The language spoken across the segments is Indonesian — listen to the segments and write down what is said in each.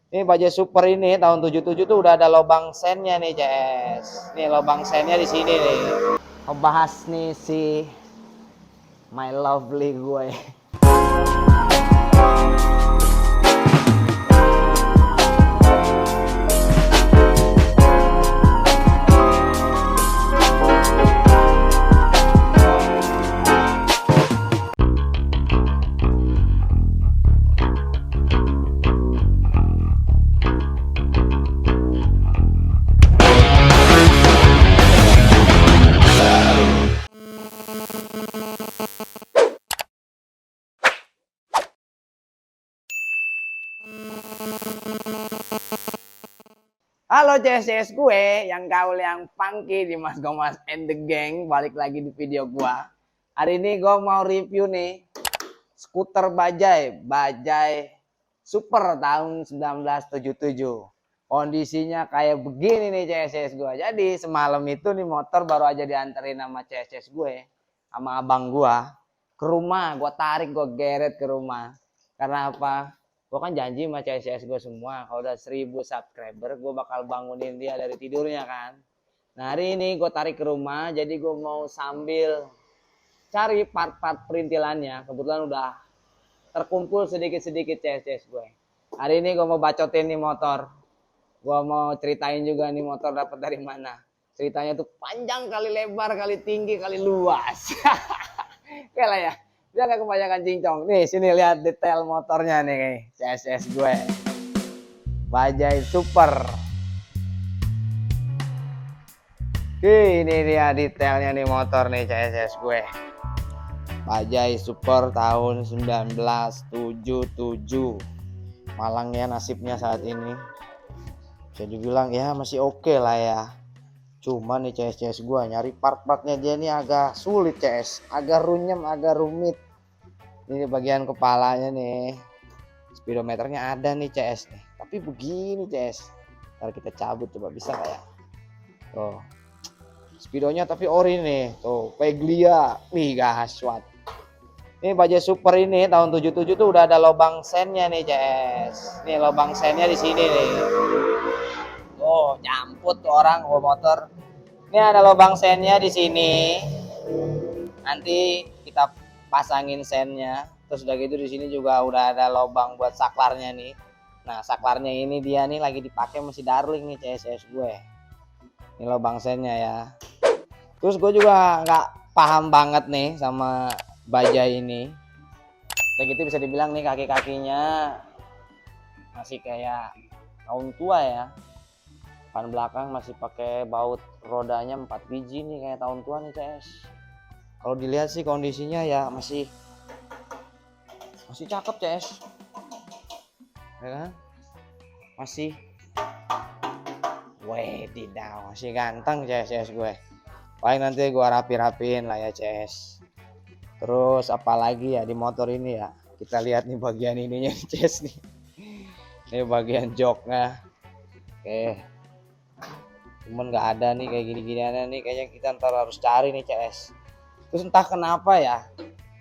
Ini Bajaj Super ini tahun 77 tuh udah ada lobang sennya nih CS. Nih lobang sennya di sini nih. Ngebahas nih si My Lovely gue. Halo CS gue, yang gaul yang funky di Mas Gomas and the Gang. Balik lagi di video gue. Hari ini gue mau review nih skuter Bajaj Super tahun 1977. Kondisinya kayak begini nih CS gue. Jadi semalam itu nih motor baru aja dianterin sama CS gue, sama abang gue ke rumah. Gue tarik, gue geret ke rumah. Karena apa? Gue kan janji sama CS gue semua, kalau udah 1000 subscriber gue bakal bangunin dia dari tidurnya kan. Nah hari ini gue tarik ke rumah, jadi gue mau sambil cari part-part perintilannya. Kebetulan udah terkumpul sedikit-sedikit CS gue. Hari ini gue mau bacotin nih motor. Gue mau ceritain juga nih motor dapat dari mana. Ceritanya tuh panjang kali lebar kali tinggi kali luas. Oke lah ya. Dia gak kebanyakan cincong. Nih sini lihat detail motornya nih CS gue. Bajaj Super. Ini dia detailnya nih motor nih CS gue. Bajaj Super tahun 1977. Malang ya nasibnya saat ini. Bisa dibilang ya masih oke lah ya. Cuman nih CS gue nyari part-partnya dia ini agak sulit CS. Agak runyem, agak rumit. Ini bagian kepalanya nih, speedometernya ada nih CS nih, tapi begini CS. Ntar kita cabut coba, bisa nggak ya? Tuh, speedonya tapi ori nih, tuh Peglia, wih gaswat. Ini Bajaj Super ini tahun 77 tuh udah ada lobang sennya nih CS. Nih lobang sennya di sini nih. Oh nyamput tuh orang bawa motor. Ini ada lobang sennya di sini. Nanti kita pasangin sennya. Terus udah gitu di sini juga udah ada lubang buat saklarnya nih. Nah saklarnya ini dia nih lagi dipakai masih Darling nih CS gue. Ini lubang sennya ya. Terus gue juga nggak paham banget nih sama Bajaj ini. Udah gitu bisa dibilang nih kaki-kakinya masih kayak tahun tua ya. Depan belakang masih pakai baut rodanya 4 biji nih kayak tahun tua nih CS. Kalau dilihat sih kondisinya ya masih cakep CS, ya kan? Masih, wedidaw, masih ganteng CS gue. Paling nanti gue rapi-rapiin lah ya CS. Terus apalagi ya di motor ini ya, kita lihat nih bagian ininya nih CS nih. Ini bagian joknya, oke. Cuman nggak ada nih kayak gini-giniannya nih, kayaknya kita ntar harus cari nih CS. Terus entah kenapa ya,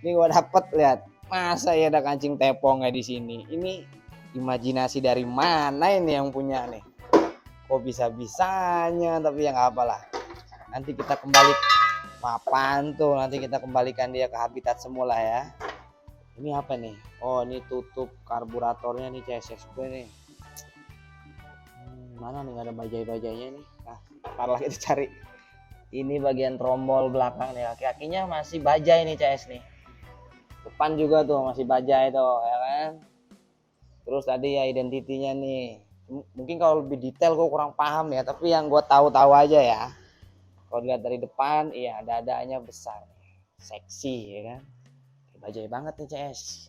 ini gue dapet lihat. Masa ya ada kancing tepongnya di sini? Ini imajinasi dari mana ini yang punya nih? Kok bisa-bisanya? Tapi ya nggak apalah. Nanti kita kembali papan tuh. Nanti kita kembalikan dia ke habitat semula ya. Ini apa nih? Oh ini tutup karburatornya nih CS gue nih. Mana nih nggak ada bajai-bajainya nih? Nah, ntar lah kita cari. Ini bagian trombol belakang nih. Kaki-kakinya masih bajai nih CS nih. Depan juga tuh masih bajai tuh ya kan. Terus tadi ya identitinya nih, mungkin kalau lebih detail gue kurang paham ya, tapi yang gue tahu-tahu aja ya. Kalau dilihat dari depan iya dadanya besar nih, seksi ya kan, bajai banget nih CS.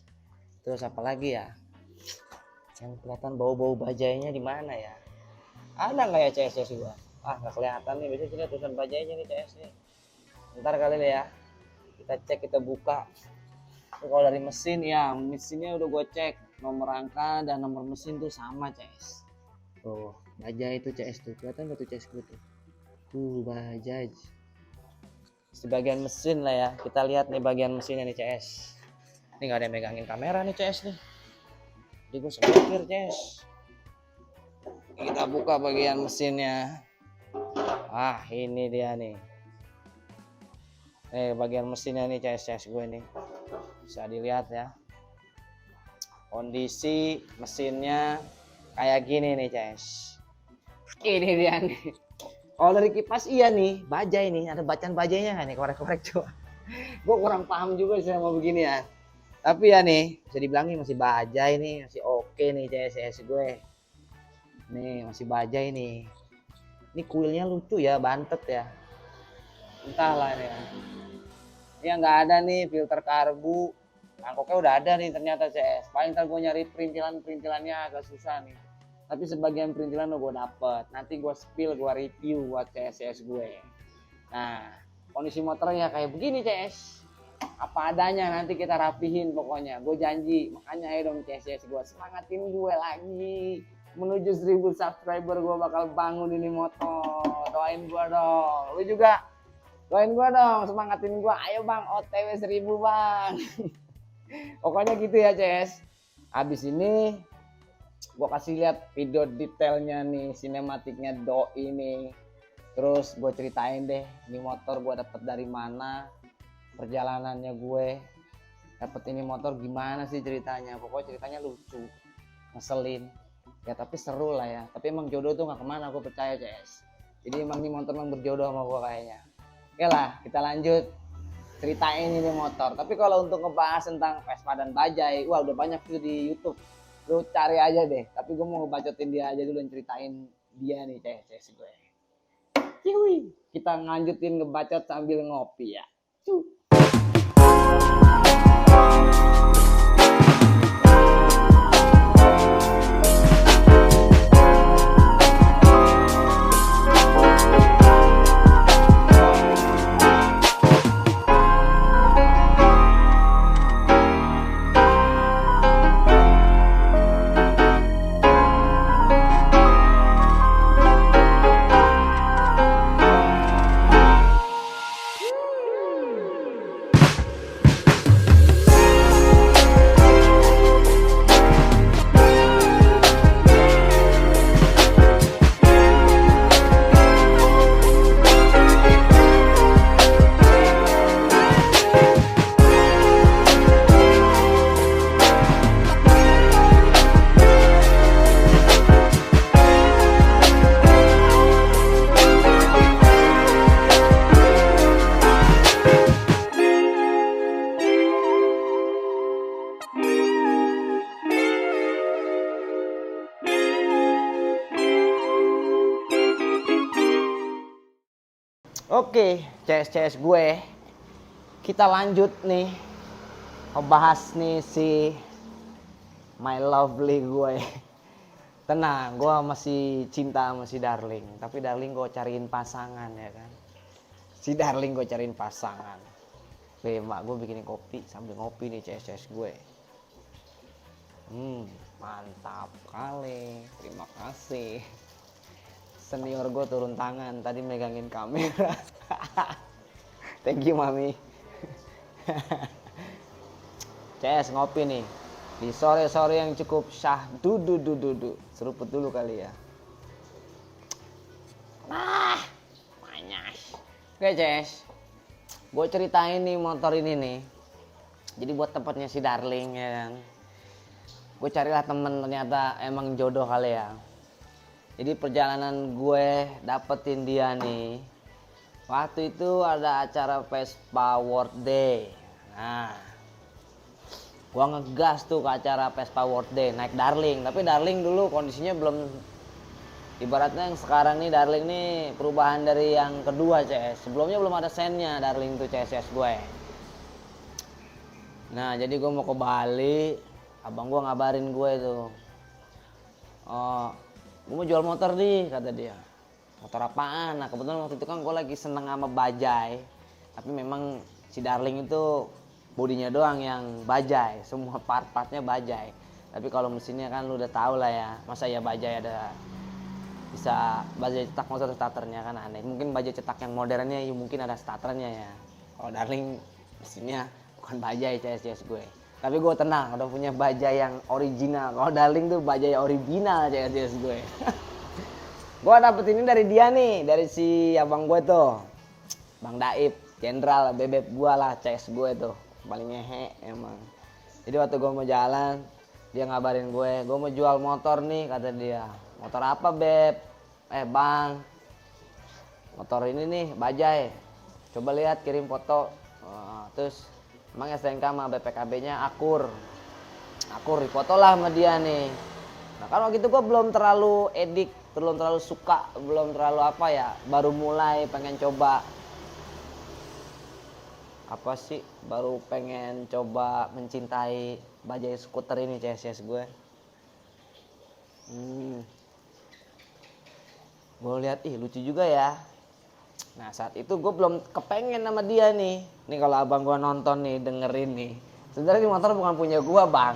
Terus apa lagi ya yang kelihatan bau-bau bajainya di mana ya, ada nggak ya CS juga? Nggak kelihatan nih, biasanya sini tulisan bajainya nih CS nih. Ntar kali nih ya kita cek, kita buka. Kalau dari mesin ya, mesinnya udah gue cek, nomor angka dan nomor mesin tuh sama CS. Tuh Bajaj itu CS tuh, kelihatan gak tuh CS gue tuh? Bajaj. Sebagian mesin lah ya, kita lihat nih bagian mesinnya nih CS. Ini nggak ada yang megangin kamera nih CS nih. Jadi gue semikir CS. Kita buka bagian mesinnya. Ah, ini dia nih. Bagian mesinnya nih CS gue nih. Bisa dilihat ya. Kondisi mesinnya kayak gini nih CS. Ini dia nih. Kalau dari kipas iya nih, bajai nih. Ada bacaan bajainya nggak nih? Korek-korek coba. Gue kurang paham juga sih sama begini ya. Tapi ya nih, bisa dibilang nih masih bajai nih, masih oke nih CS gue. Nih masih bajai nih. Ini kuilnya lucu ya, bantet ya. Entahlah ini ya. Ini nggak ada nih filter karbu. Angkoknya udah ada nih ternyata CS. Paling ntar gue nyari perintilannya agak susah nih. Tapi sebagian perintilan gue dapet. Nanti gue spill, gue review buat CS gue. Nah, kondisi motornya kayak begini CS. Apa adanya, nanti kita rapihin pokoknya. Gue janji. Makanya ayo dong CS gue, semangatin gue lagi. Menuju 1000 subscriber gue bakal bangun ini motor. Doain gue dong. Lu juga doain gue dong, semangatin gue. Ayo bang, OTW 1000 bang. Pokoknya gitu ya CS. Abis ini gue kasih lihat video detailnya nih, sinematiknya doi nih. Terus gue ceritain deh, ini motor gue dapet dari mana, perjalanannya gue dapet ini motor gimana sih ceritanya. Pokoknya ceritanya lucu, ngeselin ya, tapi seru lah ya. Tapi emang jodoh tuh nggak kemana, gue percaya CS. Jadi emang ini motor emang berjodoh sama gue kayaknya. Oke lah, kita lanjut ceritain ini motor. Tapi kalau untuk ngebahas tentang Vespa dan bajai, wah udah banyak tuh di YouTube. Lu cari aja deh. Tapi gue mau ngebacotin dia aja dulu dan ceritain dia nih CS gue. Ciwi. Kita lanjutin ngebacot sambil ngopi ya. Oke, CS gue. Kita lanjut nih. Ngebahas nih si my lovely gue. Tenang, gue masih cinta sama si Darling. Tapi Darling gue cariin pasangan ya kan. Si Darling gue cariin pasangan. Mak gue bikinin kopi sambil ngopi nih CS gue. Mantap kali. Terima kasih. Senior gue turun tangan tadi megangin kamera. Thank you mami. CS ngopi nih di sore-sore yang cukup syahdu. Seruput dulu kali ya. Panas. Oke CS, gue ceritain nih motor ini nih. Jadi buat tempatnya si Darling ya kan. Gue carilah temen, ternyata emang jodoh kali ya. Jadi perjalanan gue dapetin dia nih, waktu itu ada acara Vespa World Day. Nah, gue ngegas tuh ke acara Vespa World Day, naik Darling. Tapi Darling dulu kondisinya belum, ibaratnya yang sekarang nih Darling nih perubahan dari yang kedua CS. Sebelumnya belum ada sennya Darling tuh CS gue. Nah, jadi gue mau ke Bali, abang gue ngabarin gue tuh. Oh, gue mau jual motor nih, kata dia. Motor apaan? Nah kebetulan waktu itu kan gue lagi seneng sama bajai. Tapi memang si Darling itu bodinya doang yang bajai, semua part-partnya bajai. Tapi kalau mesinnya kan lu udah tahu lah ya. Masa ya bajai ada bisa bajai cetak motor starternya kan aneh. Mungkin bajai cetak yang modernnya ya mungkin ada starternya ya. Kalau Darling mesinnya bukan bajai CS gue. Tapi gue tenang, udah punya bajai yang original. Kalau Darling tuh bajai original CS gue. Gue dapet ini dari dia nih, dari si abang gue tuh, Bang Daib, jenderal bebek gue lah, CS gue tuh, paling ngehe emang. Jadi waktu gue mau jalan, dia ngabarin gue mau jual motor nih, kata dia. Motor apa beb? Bang, motor ini nih, bajai. Coba lihat, kirim foto. Terus emang STNK sama BPKB-nya akur, dipoto lah sama dia nih. Nah kan waktu itu gue belum terlalu edik, belum terlalu suka, belum terlalu apa ya, baru mulai pengen coba. Apa sih, baru pengen coba mencintai bajai skuter ini CSS gue. Gue lihat, lucu juga ya. Nah saat itu gue belum kepengen sama dia nih. Nih kalau abang gue nonton nih, dengerin nih. Sebenarnya ini motor bukan punya gue bang.